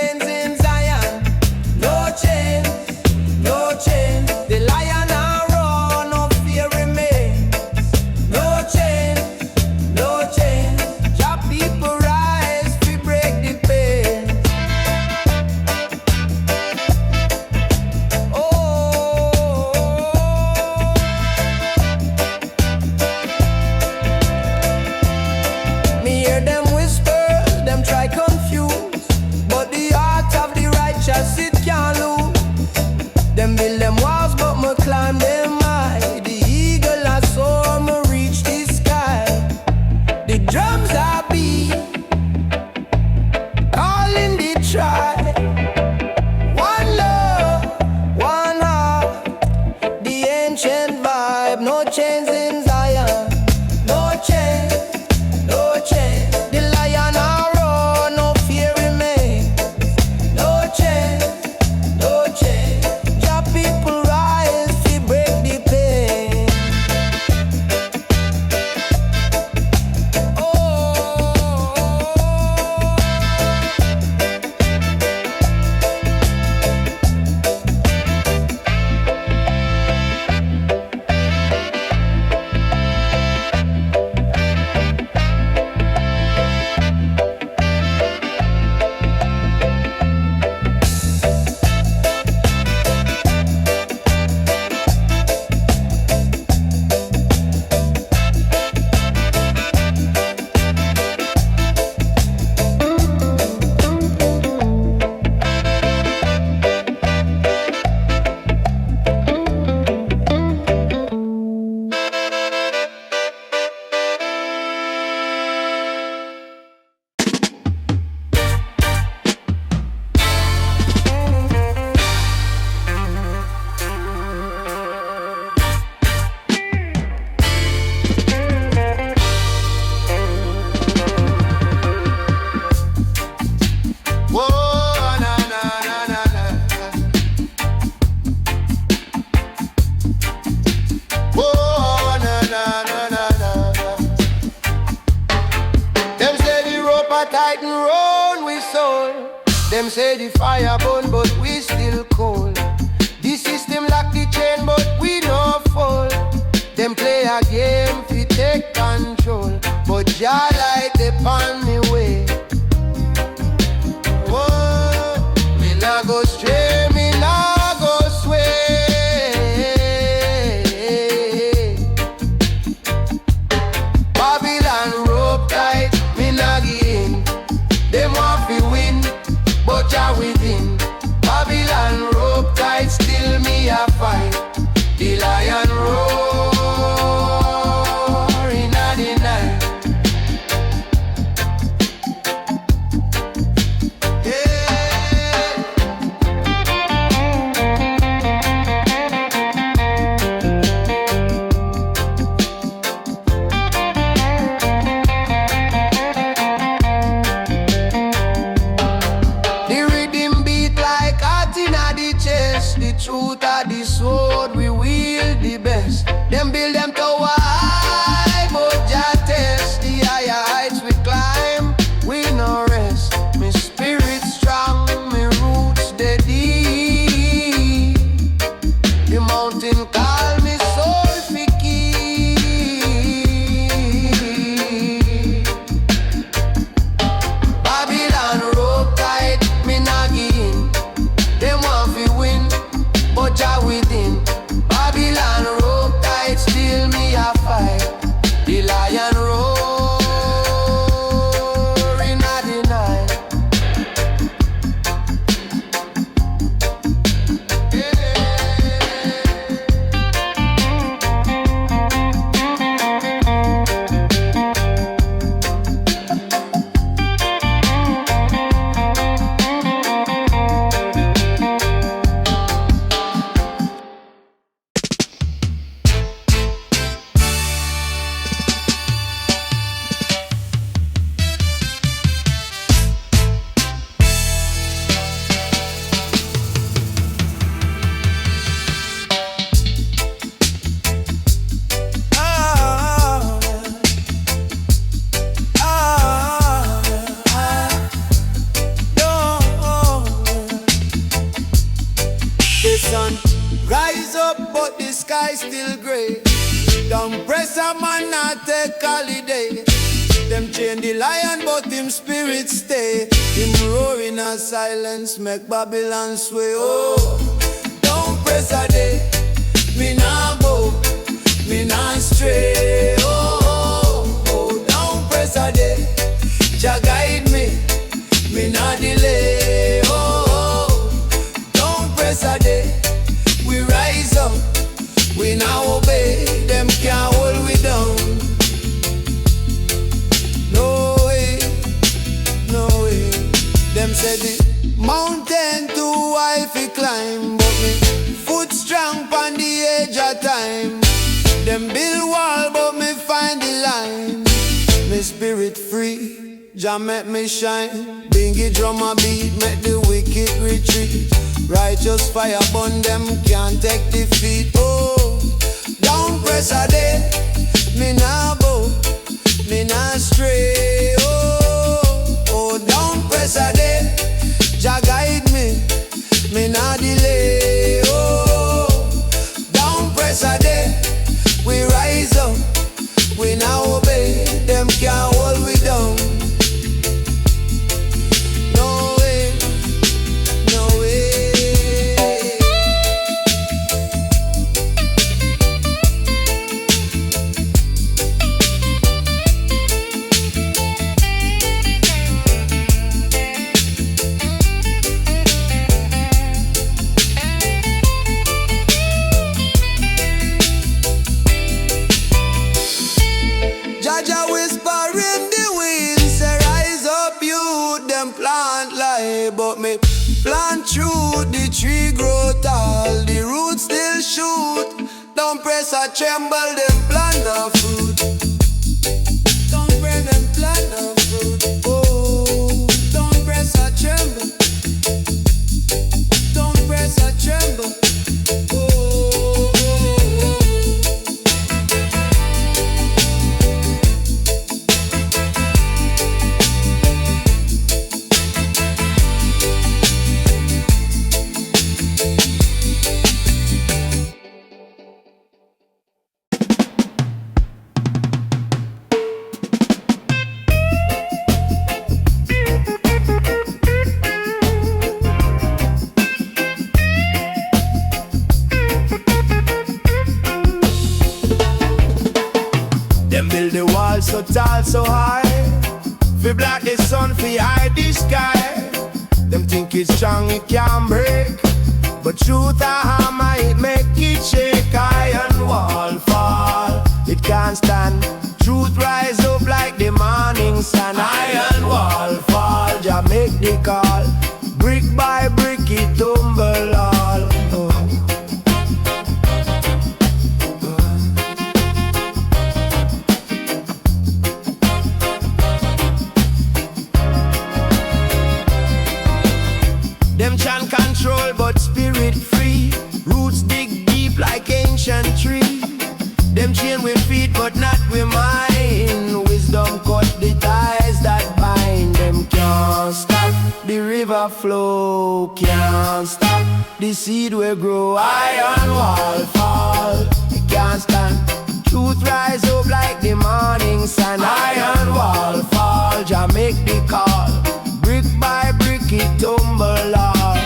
chains in Zion. No chains, no chains. The lion and roar, no fear remains. No chains, no chains. Jah people rise, we break the pain. Me hear them whisper, them try confuse, but the heart of the righteous it can't lose. Them build them walls, but me climb them high. The eagle I saw me reach the sky. The drums I beat, calling the tribe. One love, one heart, the ancient vibe. No chains in Zion, no chains, no chains. The lion and roar, no fear remains. No chains, no chains. Jah people rise, we break the pain. Whoa, na na na na na. Whoa, na na na na na. Them say the rope a tight and round we soul. Them say the fire burn, but we still cold. The system lock the chain, but we no fall. Them play a game fi take control, but Jah light the on me way. Whoa, me nah go stray, me nah go sway. Babylon rope tight, me nah give in. Them want fi win, but Jah within. Babylon rope tight, still me a fight. The lion roar inna the night. sky still grey. Downpressor man not take holiday. Them chain the lion but him spirit stay. Him roaring a silence make Babylon sway. Oh, Downpressor day, me nah bow, me nah stray. Oh, Downpressor day, Jah guide me, me nah delay. Oh, Downpressor day, we rise up, we now obey. Them can't hold we down. No way, no way. Them said the mountain too high fi climb, but me foot strong pon the edge of time. Them build wall, but me find the line. Me spirit free, Jah make me shine. Bingy drum a beat, make the wicked retreat. Righteous fire burn them, can't take defeat. Oh, Downpressor day, me nah bow, me nah stray. Oh, Downpressor day, Jah guide me, me nah delay. Oh, Downpressor day, we rise up, we now obey. Them can't hold we down. No way, no way. Jah whisper in the wind, say rise up you, them plant lie. But me plant through, the tree grow tall, the roots still shoot. Downpressor tremble, them plant no fruit. Downpressor them plant no fruit. Oh, Downpressor tremble, Downpressor tremble. Build the wall so tall, so high, fi block the sun, fi hide the sky. Them think it's strong, it can't break, but truth a hammer, it make it shake. Iron wall fall, it can't stand. Truth rise up like the morning sun. Iron wall fall, Jah make the call. Brick by brick, it tumble all. Them chant control but spirit free. Roots dig deep like ancient tree. Them chain with feet but not with mind. Wisdom cut the ties that bind. Them can't stop the river flow, can't stop the seed will grow. Iron wall fall, it can't stand. Truth rise up like the morning sun. Iron wall fall, Jah make the call. Brick by brick it tumble all.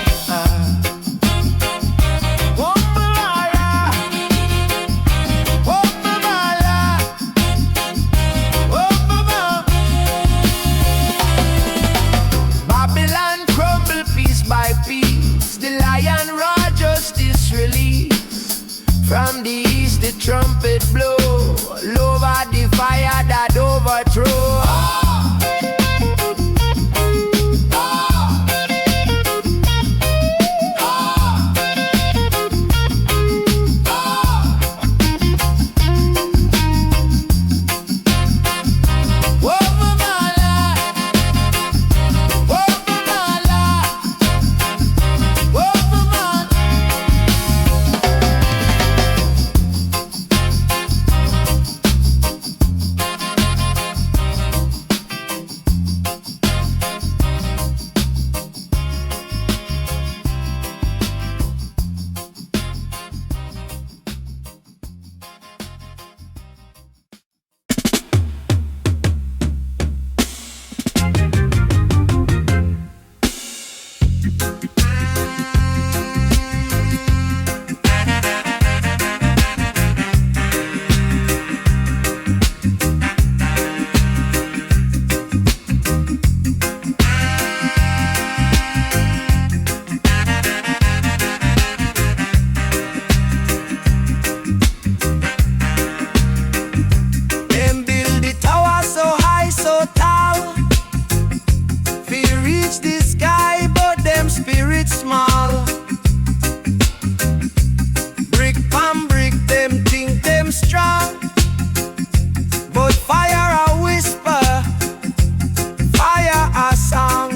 Babylon crumble piece by piece. The lion roar, justice release. From the east the trumpet blow. Over the fire that overthrow. spirit small. Brick pan brick, them think them strong. But fire a whisper, fire a song.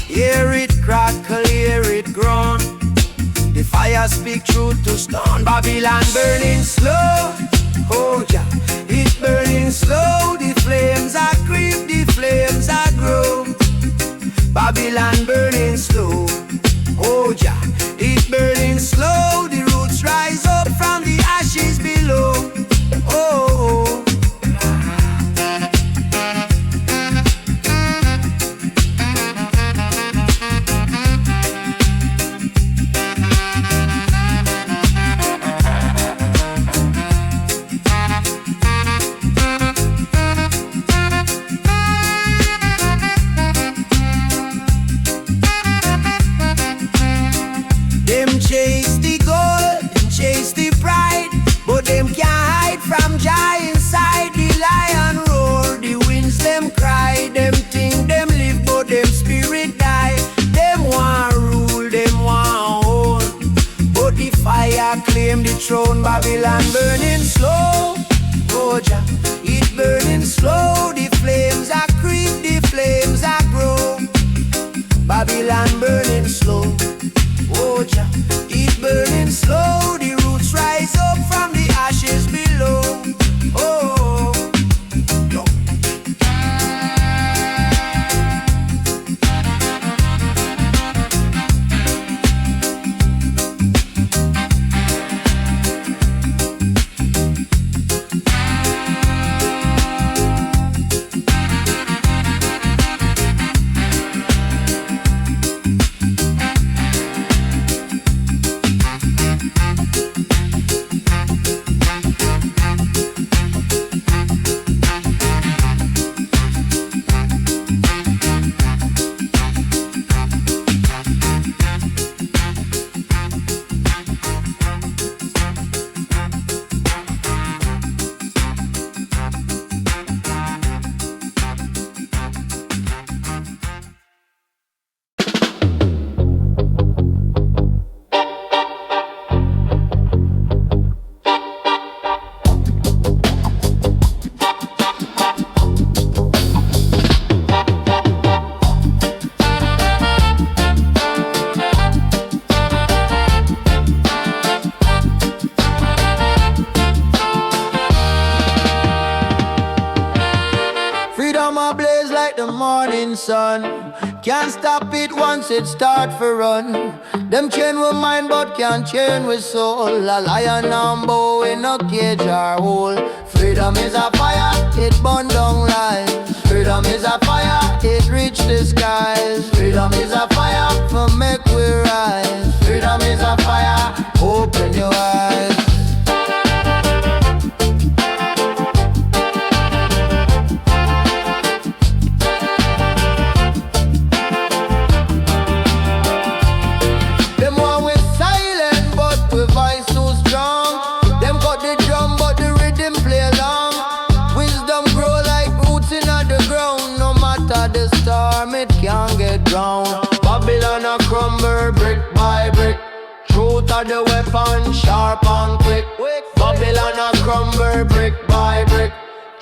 Hear it crackle, hear it groan. The fire speak truth to stone. Babylon burning slow. Oh yeah, it burning slow. The flames are creep, the flames are grow. Babylon burning slow. Oh yeah, it burning slow. The roots rise up from the ashes below. Oh. Chase the gold, chase the pride, but them can't hide from Jah inside. The lion roar, the winds them cry. Them think them live, but them spirit die. Them want rule, them want own, but the fire claim the throne. Babylon burning slow. Oh Jah, it burning slow. The flames are creep, the flames are grow. Babylon burning slow. Oh Jah, it burning slow. The roots rise up from the ashes below. Oh, no. Sun can't stop it once it start for run. Them chain with mind but can't chain with soul. A lion and bow in a cage or hole. Freedom is a fire, it burn down lies. Freedom is a fire, it reach the skies. Freedom is a fire, for make we rise. Freedom is a fire, open your eyes. Babylon a crumble brick by brick. Truth of the weapon, sharp and quick. Babylon a crumble brick by brick.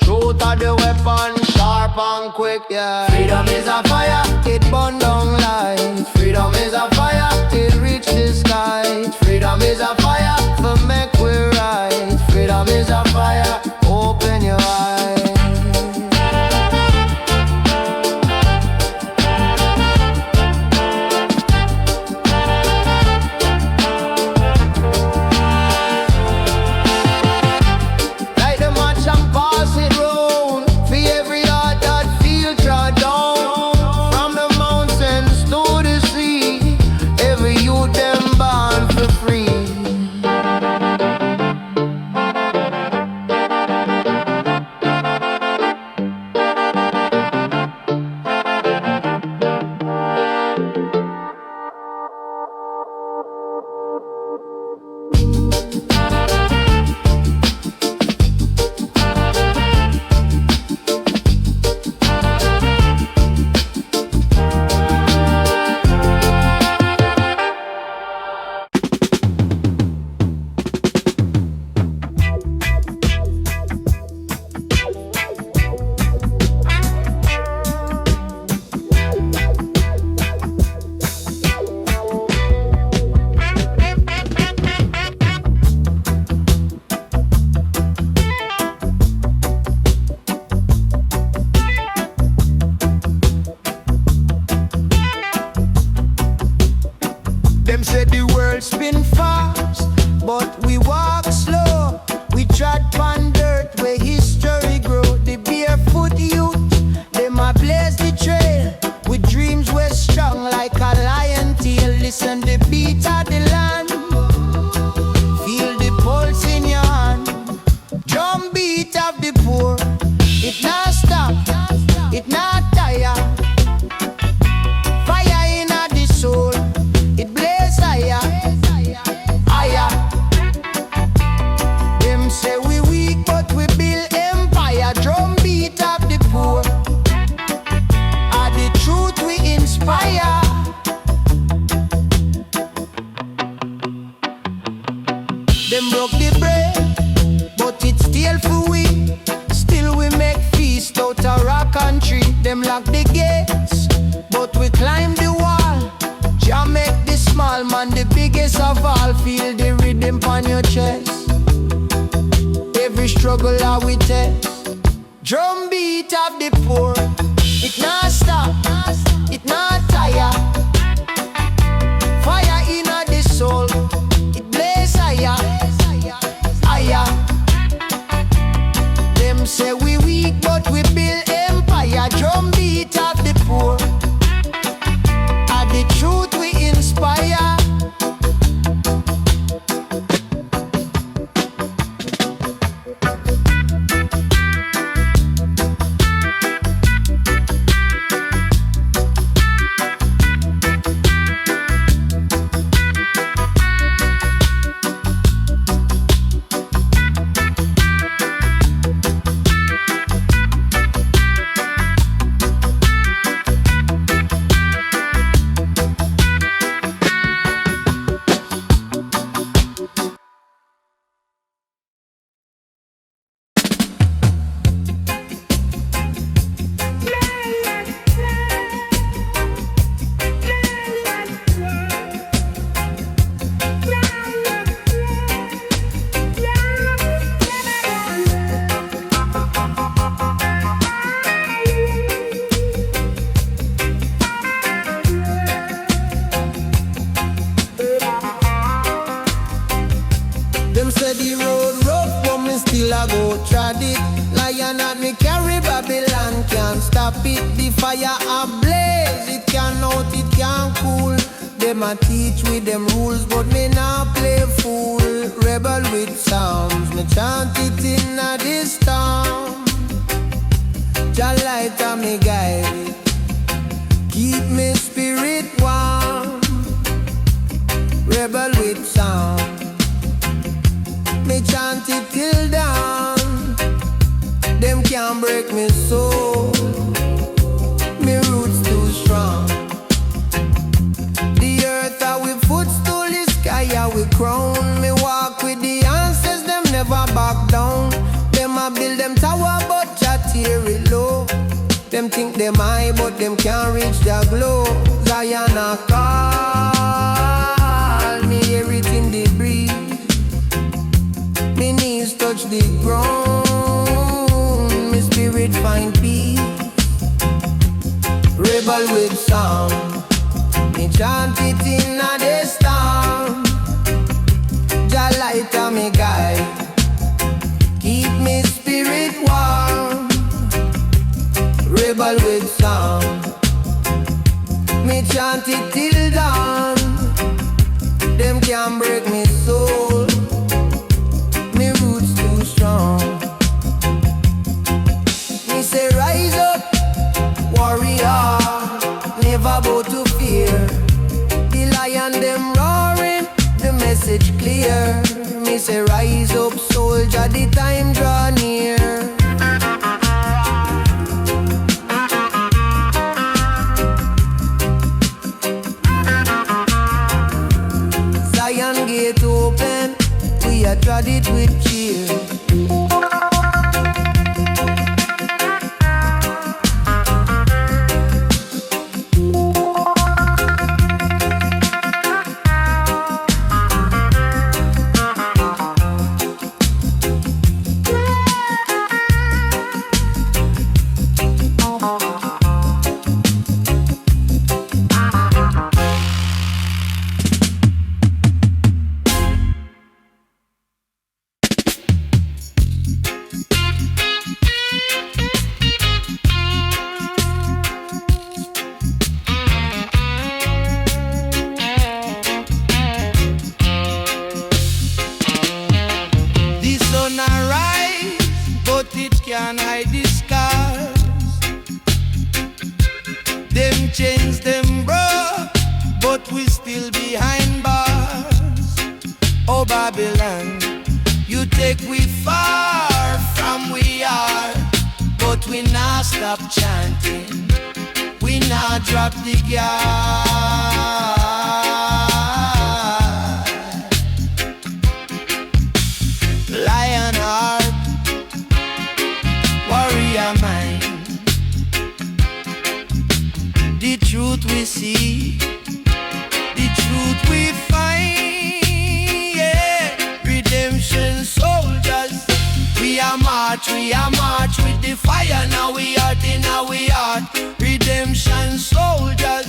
Truth of the weapon, sharp and quick, yeah. Freedom is a fire, it burn down light. Freedom is a fire, it reach the sky. Freedom is a fire, for make we right. Freedom is a fire, open your eyes. Free. world spin fast, but we walk slow. We trod on dirt where history grow. The barefoot youth, them a blaze the trail. With dreams we're strong like a lion tail. Listen the beat of the land, feel the pulse in your hand. Drumbeat of the poor, it not stop, it not tire. Fire in the soul, it blaze higher, higher. Them say we weak but we build empire. Drumbeat of the poor, are the truth we inspire. Them broke the bread, but it's still for we. Still we make feast out of rock country. Them lock the gates, but we climb the wall. Jah make the small man the biggest of all. Feel the rhythm on your chest. Every struggle I we test. Drumbeat of the poor, it not stop, it not tire. Fire in the soul, it blaze higher, higher. Them say we weak but we build empire. Drumbeat of the poor, are the truth we inspire. Babylon can't stop it. The fire ablaze, it can't out, it can't cool. Them a teach with them rules, but me not play fool. Rebel with sounds, me chant it in a this town. Jah light a me guide, keep me spirit warm. Rebel with sound, me chant it till dawn. Them can't break me soul, me roots too strong. The earth are we footstool, the sky are we crown. Me walk with the ancestors, them never back down. Them a build them tower, but Jah tear it low. Them think them high, but them can't reach the glow. Zion a call, me hear it in the breeze. Me knees touch the ground, spirit find peace. Rebel with sound, me chant it in a day storm. Jah light a me guide, keep me spirit warm. Rebel with sound, me chant it till dawn. Them can't break me soul, me roots too strong. Say rise up, warrior, never bow to fear. The lion them roaring, the message clear. Me say rise up, soldier, the time draw near. Zion gate open, we are trod it with cheer. Them chains them broke, but we still behind bars. Oh Babylon, you take we far from we are, but we not stop chanting, we not drop the guard. Lion heart, warrior mind, the truth we see, the truth we find, yeah. Redemption soldiers, we are march with the fire. Now we heart in our heart. Redemption soldiers,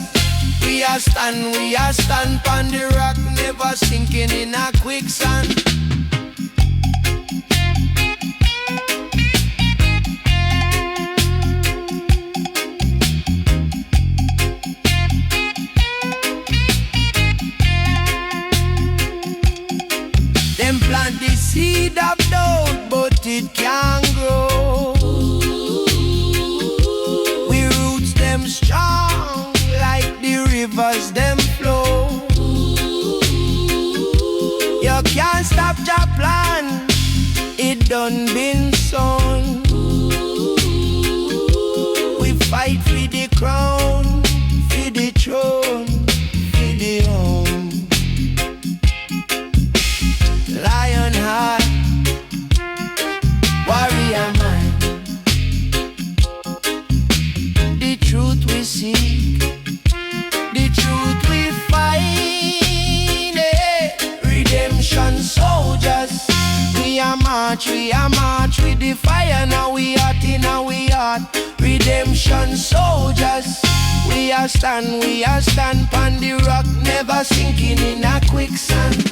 we are stand on the rock, never sinking in a quicksand. Them plant the seed of doubt, but it can't grow. We roots them strong, like the rivers them flow. You can't stop your plan, it done been sown. We fight for the crown, for the throne, for the home. Lion heart, warrior mind, the truth we seek, the truth we find, eh. Redemption soldiers, we are march with the fire. Now we heart in our heart. Redemption soldiers, we are stand on the rock, never sinking in a quicksand.